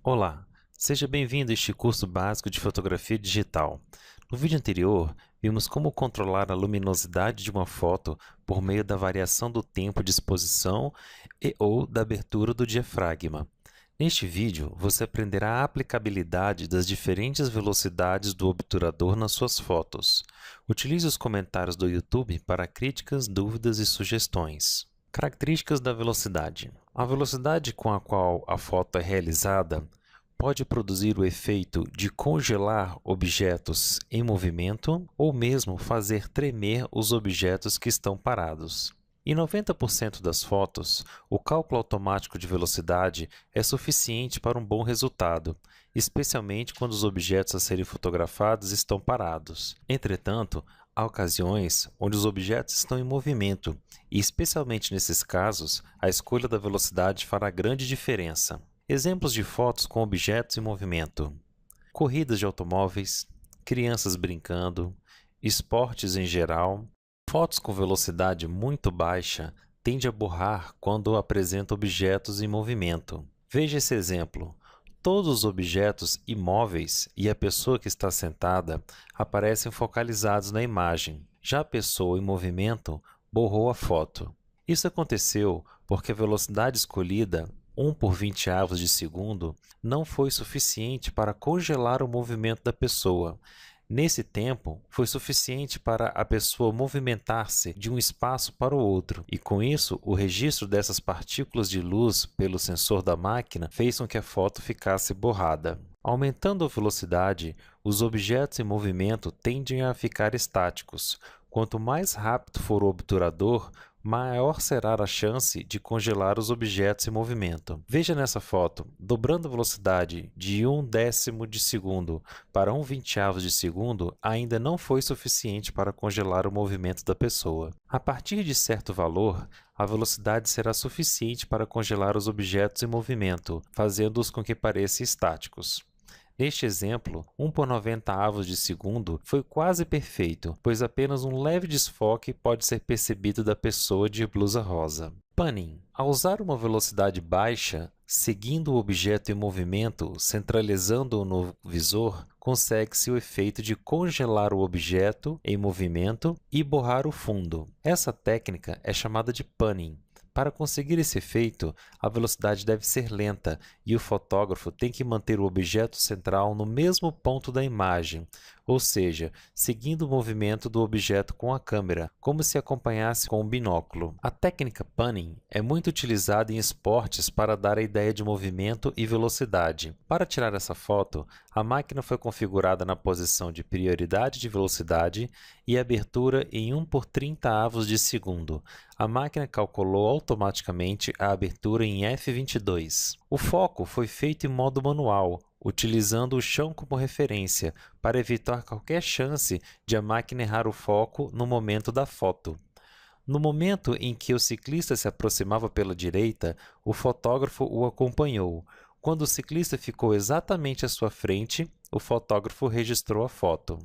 Olá, seja bem-vindo a este curso básico de fotografia digital. No vídeo anterior, vimos como controlar a luminosidade de uma foto por meio da variação do tempo de exposição ou da abertura do diafragma. Neste vídeo, você aprenderá a aplicabilidade das diferentes velocidades do obturador nas suas fotos. Utilize os comentários do YouTube para críticas, dúvidas e sugestões. Características da velocidade. A velocidade com a qual a foto é realizada pode produzir o efeito de congelar objetos em movimento ou mesmo fazer tremer os objetos que estão parados. Em 90% das fotos, o cálculo automático de velocidade é suficiente para um bom resultado, especialmente quando os objetos a serem fotografados estão parados. Entretanto, há ocasiões onde os objetos estão em movimento, e especialmente nesses casos, a escolha da velocidade fará grande diferença. Exemplos de fotos com objetos em movimento: corridas de automóveis, crianças brincando, esportes em geral. Fotos com velocidade muito baixa tendem a borrar quando apresentam objetos em movimento. Veja esse exemplo. Todos os objetos imóveis e a pessoa que está sentada aparecem focalizados na imagem. Já a pessoa em movimento borrou a foto. Isso aconteceu porque a velocidade escolhida, 1 por 20 avos de segundo, não foi suficiente para congelar o movimento da pessoa. Nesse tempo, foi suficiente para a pessoa movimentar-se de um espaço para o outro, e com isso, o registro dessas partículas de luz pelo sensor da máquina fez com que a foto ficasse borrada. Aumentando a velocidade, os objetos em movimento tendem a ficar estáticos. Quanto mais rápido for o obturador, maior será a chance de congelar os objetos em movimento. Veja nessa foto, dobrando a velocidade de 1/10 de segundo para 1/20 de segundo ainda não foi suficiente para congelar o movimento da pessoa. A partir de certo valor, a velocidade será suficiente para congelar os objetos em movimento, fazendo-os com que pareçam estáticos. Neste exemplo, 1 por 90 avos de segundo foi quase perfeito, pois apenas um leve desfoque pode ser percebido da pessoa de blusa rosa. Panning. Ao usar uma velocidade baixa, seguindo o objeto em movimento, centralizando-o no visor, consegue-se o efeito de congelar o objeto em movimento e borrar o fundo. Essa técnica é chamada de panning. Para conseguir esse efeito, a velocidade deve ser lenta e o fotógrafo tem que manter o objeto central no mesmo ponto da imagem, ou seja, seguindo o movimento do objeto com a câmera, como se acompanhasse com um binóculo. A técnica panning é muito utilizada em esportes para dar a ideia de movimento e velocidade. Para tirar essa foto, a máquina foi configurada na posição de prioridade de velocidade e abertura em 1 por 30 avos de segundo. A máquina calculou automaticamente a abertura em f22. O foco foi feito em modo manual, utilizando o chão como referência, para evitar qualquer chance de a máquina errar o foco no momento da foto. No momento em que o ciclista se aproximava pela direita, o fotógrafo o acompanhou. Quando o ciclista ficou exatamente à sua frente, o fotógrafo registrou a foto.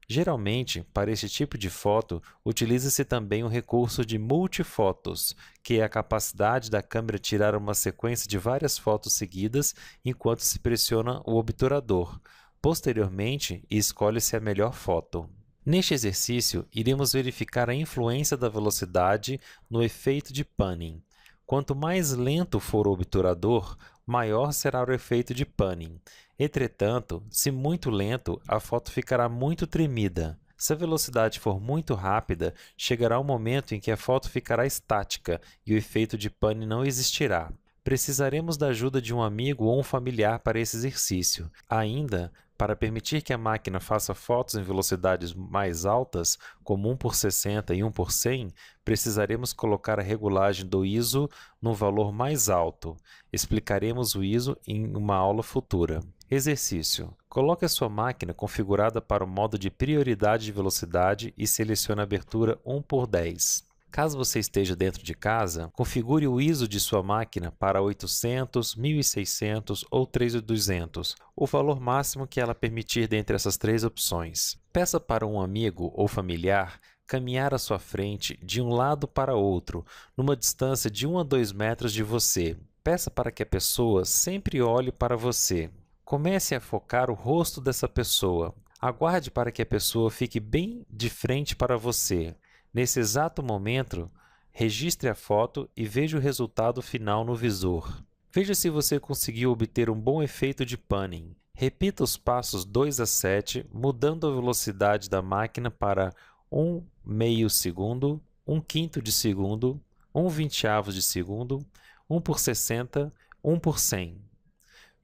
Geralmente, para este tipo de foto, utiliza-se também o recurso de multifotos, que é a capacidade da câmera tirar uma sequência de várias fotos seguidas enquanto se pressiona o obturador. Posteriormente, escolhe-se a melhor foto. Neste exercício, iremos verificar a influência da velocidade no efeito de panning. Quanto mais lento for o obturador, maior será o efeito de panning. Entretanto, se muito lento, a foto ficará muito tremida. Se a velocidade for muito rápida, chegará um momento em que a foto ficará estática e o efeito de panning não existirá. Precisaremos da ajuda de um amigo ou um familiar para esse exercício. Ainda, para permitir que a máquina faça fotos em velocidades mais altas, como 1 por 60 e 1 por 100, precisaremos colocar a regulagem do ISO no valor mais alto. Explicaremos o ISO em uma aula futura. Exercício. Coloque a sua máquina configurada para o modo de prioridade de velocidade e selecione a abertura 1 por 10. Caso você esteja dentro de casa, configure o ISO de sua máquina para 800, 1600 ou 3200, o valor máximo que ela permitir dentre essas três opções. Peça para um amigo ou familiar caminhar à sua frente de um lado para outro, numa distância de 1 a 2 metros de você. Peça para que a pessoa sempre olhe para você. Comece a focar o rosto dessa pessoa. Aguarde para que a pessoa fique bem de frente para você. Nesse exato momento, registre a foto e veja o resultado final no visor. Veja se você conseguiu obter um bom efeito de panning. Repita os passos 2 a 7, mudando a velocidade da máquina para 1/2 segundo, 1/5 de segundo, 1/20 de segundo, 1 por 60, 1 por 100.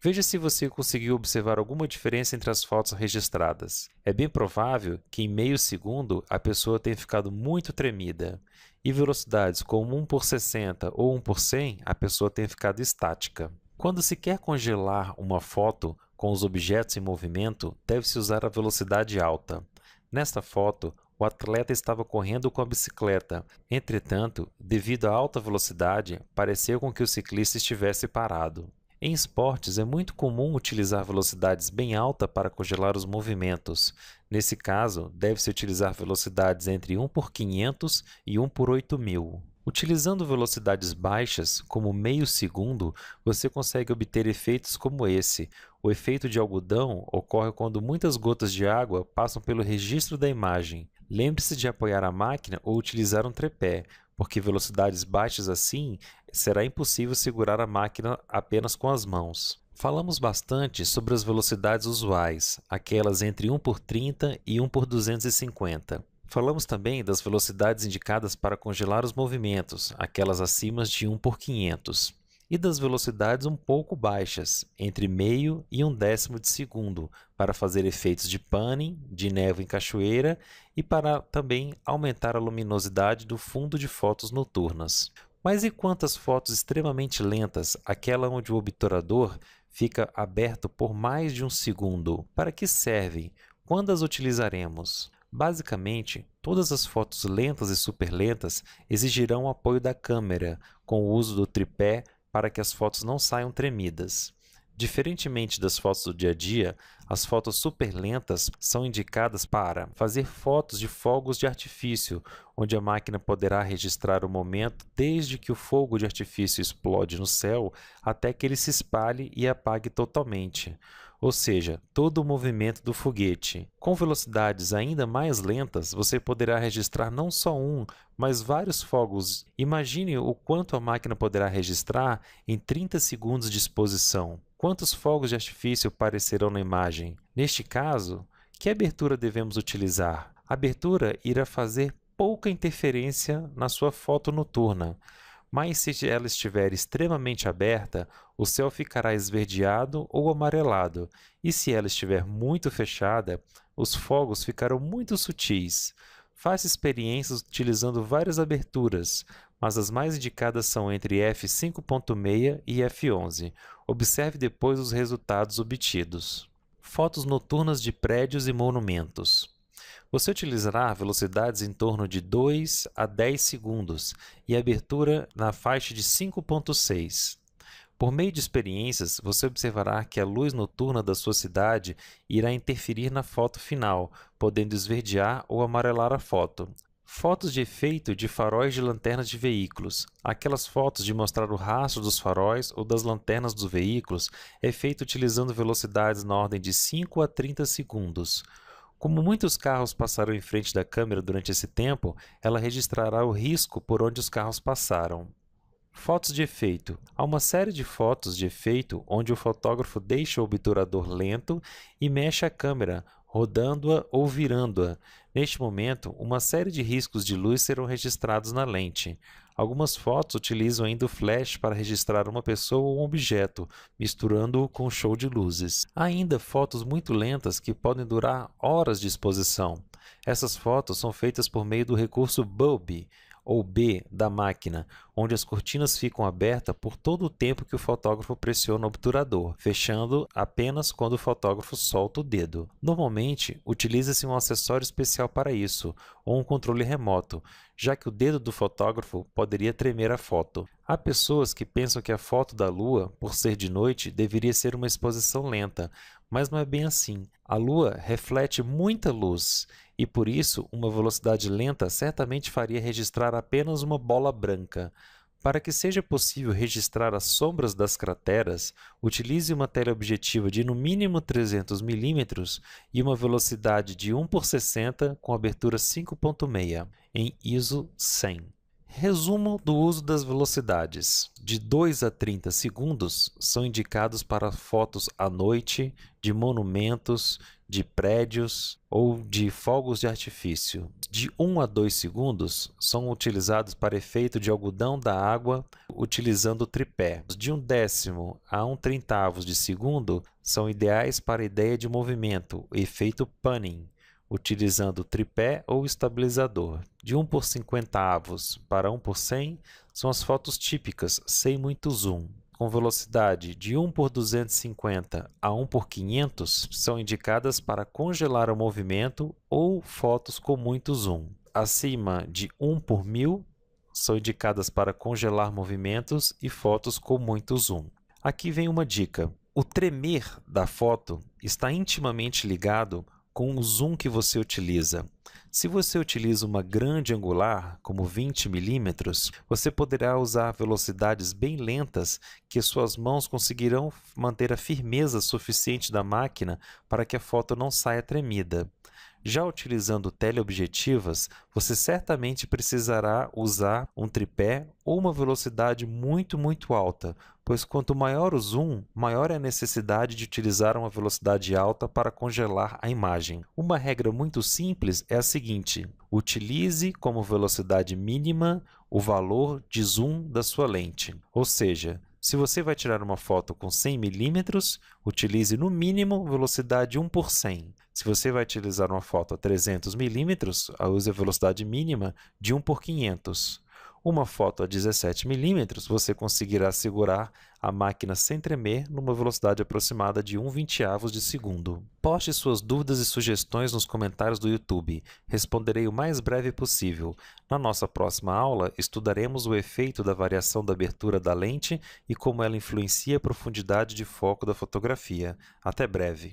Veja se você conseguiu observar alguma diferença entre as fotos registradas. É bem provável que em meio segundo a pessoa tenha ficado muito tremida, e velocidades como 1 por 60 ou 1 por 100 a pessoa tenha ficado estática. Quando se quer congelar uma foto com os objetos em movimento, deve-se usar a velocidade alta. Nesta foto, o atleta estava correndo com a bicicleta. Entretanto, devido à alta velocidade, pareceu com que o ciclista estivesse parado. Em esportes, é muito comum utilizar velocidades bem altas para congelar os movimentos. Nesse caso, deve-se utilizar velocidades entre 1 por 500 e 1 por 8000. Utilizando velocidades baixas, como meio segundo, você consegue obter efeitos como esse. O efeito de algodão ocorre quando muitas gotas de água passam pelo registro da imagem. Lembre-se de apoiar a máquina ou utilizar um tripé, porque velocidades baixas assim será impossível segurar a máquina apenas com as mãos. Falamos bastante sobre as velocidades usuais, aquelas entre 1 por 30 e 1 por 250. Falamos também das velocidades indicadas para congelar os movimentos, aquelas acima de 1 por 500. E das velocidades um pouco baixas, entre meio e 1/10 de segundo, para fazer efeitos de panning, de névoa em cachoeira e para também aumentar a luminosidade do fundo de fotos noturnas. Mas e quantas fotos extremamente lentas, aquela onde o obturador fica aberto por mais de 1 segundo? Para que servem? Quando as utilizaremos? Basicamente, todas as fotos lentas e superlentas exigirão o apoio da câmera, com o uso do tripé para que as fotos não saiam tremidas. Diferentemente das fotos do dia a dia, as fotos superlentas são indicadas para fazer fotos de fogos de artifício, onde a máquina poderá registrar o momento desde que o fogo de artifício explode no céu até que ele se espalhe e apague totalmente, ou seja, todo o movimento do foguete. Com velocidades ainda mais lentas, você poderá registrar não só um, mas vários fogos. Imagine o quanto a máquina poderá registrar em 30 segundos de exposição. Quantos fogos de artifício aparecerão na imagem? Neste caso, que abertura devemos utilizar? A abertura irá fazer pouca interferência na sua foto noturna, mas se ela estiver extremamente aberta, o céu ficará esverdeado ou amarelado, e se ela estiver muito fechada, os fogos ficarão muito sutis. Faça experiências utilizando várias aberturas, mas as mais indicadas são entre f5.6 e f11. Observe depois os resultados obtidos. Fotos noturnas de prédios e monumentos. Você utilizará velocidades em torno de 2 a 10 segundos e abertura na faixa de 5.6. Por meio de experiências, você observará que a luz noturna da sua cidade irá interferir na foto final, podendo esverdear ou amarelar a foto. Fotos de efeito de faróis de lanternas de veículos. Aquelas fotos de mostrar o rastro dos faróis ou das lanternas dos veículos é feito utilizando velocidades na ordem de 5 a 30 segundos. Como muitos carros passarão em frente da câmera durante esse tempo, ela registrará o risco por onde os carros passaram. Fotos de efeito. Há uma série de fotos de efeito onde o fotógrafo deixa o obturador lento e mexe a câmera, rodando-a ou virando-a. Neste momento, uma série de riscos de luz serão registrados na lente. Algumas fotos utilizam ainda o flash para registrar uma pessoa ou um objeto, misturando-o com um show de luzes. Há ainda fotos muito lentas que podem durar horas de exposição. Essas fotos são feitas por meio do recurso bulb, ou B, da máquina, onde as cortinas ficam abertas por todo o tempo que o fotógrafo pressiona o obturador, fechando apenas quando o fotógrafo solta o dedo. Normalmente, utiliza-se um acessório especial para isso, ou um controle remoto, já que o dedo do fotógrafo poderia tremer a foto. Há pessoas que pensam que a foto da Lua, por ser de noite, deveria ser uma exposição lenta, mas não é bem assim. A Lua reflete muita luz, e por isso uma velocidade lenta certamente faria registrar apenas uma bola branca. Para que seja possível registrar as sombras das crateras, utilize uma teleobjetiva de no mínimo 300 mm e uma velocidade de 1:60 com abertura 5.6, em ISO 100. Resumo do uso das velocidades. De 2 a 30 segundos são indicados para fotos à noite, de monumentos, de prédios ou de fogos de artifício. De 1 a 2 segundos são utilizados para efeito de algodão da água utilizando o tripé. De 1/10 a 1/30 de segundo são ideais para a ideia de movimento, o efeito panning, utilizando tripé ou estabilizador. De 1/50 para 1/100 são as fotos típicas, sem muito zoom. Com velocidade de 1/250 a 1/500 são indicadas para congelar o movimento ou fotos com muito zoom. Acima de 1/1000 são indicadas para congelar movimentos e fotos com muito zoom. Aqui vem uma dica. O tremer da foto está intimamente ligado com o zoom que você utiliza. Se você utiliza uma grande angular, como 20 mm, você poderá usar velocidades bem lentas que suas mãos conseguirão manter a firmeza suficiente da máquina para que a foto não saia tremida. Já utilizando teleobjetivas, você certamente precisará usar um tripé ou uma velocidade muito alta, pois quanto maior o zoom, maior é a necessidade de utilizar uma velocidade alta para congelar a imagem. Uma regra muito simples é a seguinte: utilize como velocidade mínima o valor de zoom da sua lente, ou seja, se você vai tirar uma foto com 100 mm, utilize no mínimo velocidade 1/100. Se você vai utilizar uma foto a 300 mm, use a velocidade mínima de 1/500. Uma foto a 17 mm, você conseguirá segurar a máquina sem tremer numa velocidade aproximada de 1/20 de segundo. Poste suas dúvidas e sugestões nos comentários do YouTube. Responderei o mais breve possível. Na nossa próxima aula, estudaremos o efeito da variação da abertura da lente e como ela influencia a profundidade de foco da fotografia. Até breve!